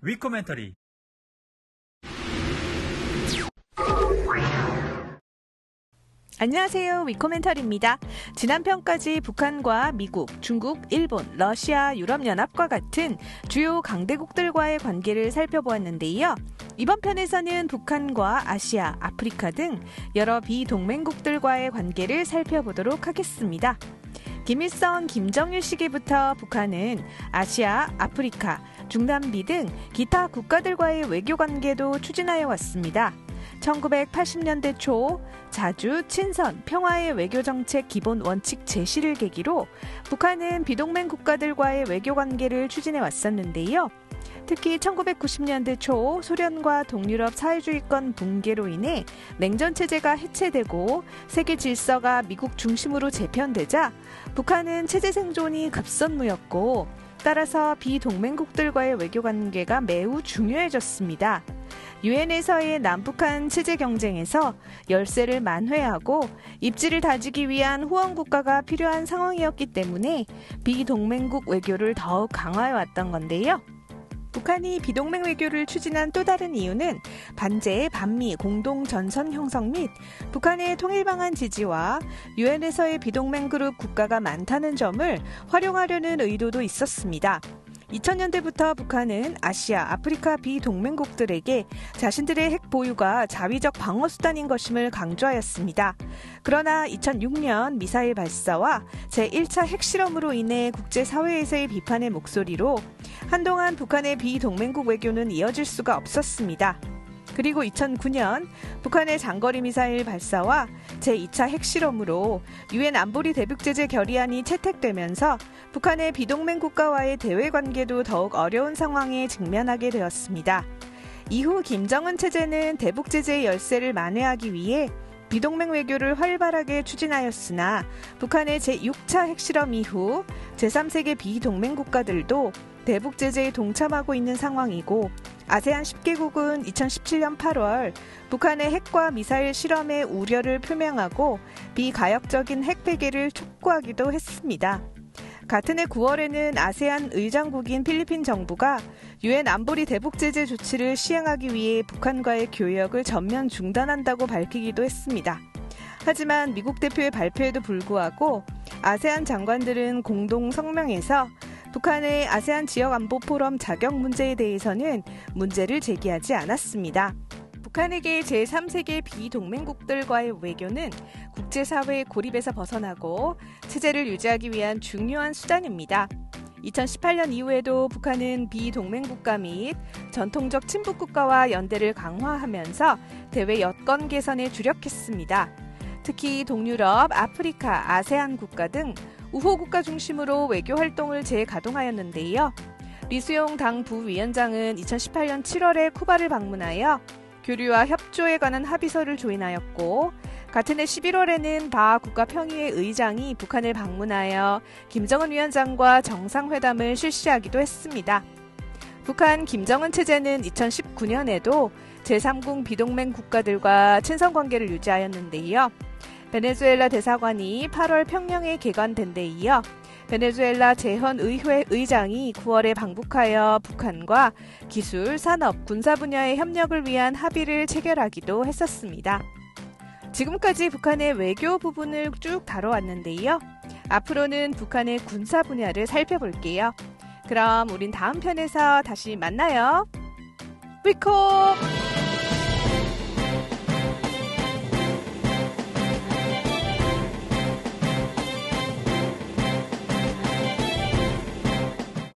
위코멘터리. 안녕하세요. 위코멘터리입니다. 지난 편까지 북한과 미국, 중국, 일본, 러시아, 유럽연합과 같은 주요 강대국들과의 관계를 살펴보았는데요. 이번 편에서는 북한과 아시아, 아프리카 등 여러 비동맹국들과의 관계를 살펴보도록 하겠습니다. 김일성, 김정일 시기부터 북한은 아시아, 아프리카, 중남미 등 기타 국가들과의 외교관계도 추진하여 왔습니다. 1980년대 초 자주, 친선, 평화의 외교정책 기본 원칙 제시를 계기로 북한은 비동맹 국가들과의 외교관계를 추진해 왔었는데요. 특히 1990년대 초 소련과 동유럽 사회주의권 붕괴로 인해 냉전체제가 해체되고 세계 질서가 미국 중심으로 재편되자 북한은 체제 생존이 급선무였고 따라서 비동맹국들과의 외교관계가 매우 중요해졌습니다. 유엔에서의 남북한 체제 경쟁에서 열세를 만회하고 입지를 다지기 위한 후원국가가 필요한 상황이었기 때문에 비동맹국 외교를 더욱 강화해왔던 건데요. 북한이 비동맹 외교를 추진한 또 다른 이유는 반제, 반미 공동 전선 형성 및 북한의 통일 방안 지지와 유엔에서의 비동맹 그룹 국가가 많다는 점을 활용하려는 의도도 있었습니다. 2000년대부터 북한은 아시아, 아프리카 비동맹국들에게 자신들의 핵 보유가 자위적 방어수단인 것임을 강조하였습니다. 그러나 2006년 미사일 발사와 제1차 핵실험으로 인해 국제사회에서의 비판의 목소리로 한동안 북한의 비동맹국 외교는 이어질 수가 없었습니다. 그리고 2009년 북한의 장거리 미사일 발사와 제2차 핵실험으로 유엔 안보리 대북제재 결의안이 채택되면서 북한의 비동맹 국가와의 대외관계도 더욱 어려운 상황에 직면하게 되었습니다. 이후 김정은 체제는 대북제재의 열세를 만회하기 위해 비동맹 외교를 활발하게 추진하였으나 북한의 제6차 핵실험 이후 제3세계 비동맹 국가들도 대북제재에 동참하고 있는 상황이고 아세안 10개국은 2017년 8월 북한의 핵과 미사일 실험의 우려를 표명하고 비가역적인 핵 폐기를 촉구하기도 했습니다. 같은 해 9월에는 아세안 의장국인 필리핀 정부가 유엔 안보리 대북제재 조치를 시행하기 위해 북한과의 교역을 전면 중단한다고 밝히기도 했습니다. 하지만 미국 대표의 발표에도 불구하고 아세안 장관들은 공동 성명에서 북한의 아세안 지역안보포럼 자격 문제에 대해서는 문제를 제기하지 않았습니다. 북한에게 제3세계 비동맹국들과의 외교는 국제사회의 고립에서 벗어나고 체제를 유지하기 위한 중요한 수단입니다. 2018년 이후에도 북한은 비동맹국가 및 전통적 친북국가와 연대를 강화하면서 대외 여건 개선에 주력했습니다. 특히 동유럽, 아프리카, 아세안 국가 등 우호 국가 중심으로 외교 활동을 재가동하였는데요. 리수용 당 부위원장은 2018년 7월에 쿠바를 방문하여 교류와 협조에 관한 합의서를 조인하였고 같은 해 11월에는 바 국가평의회 의장이 북한을 방문하여 김정은 위원장과 정상회담을 실시하기도 했습니다. 북한 김정은 체제는 2019년에도 제3국 비동맹 국가들과 친선 관계를 유지하였는데요. 베네수엘라 대사관이 8월 평양에 개관된 데 이어 베네수엘라 재헌의회 의장이 9월에 방북하여 북한과 기술, 산업, 군사 분야의 협력을 위한 합의를 체결하기도 했었습니다. 지금까지 북한의 외교 부분을 쭉 다뤄왔는데요. 앞으로는 북한의 군사 분야를 살펴볼게요. 그럼 우린 다음 편에서 다시 만나요. 위코!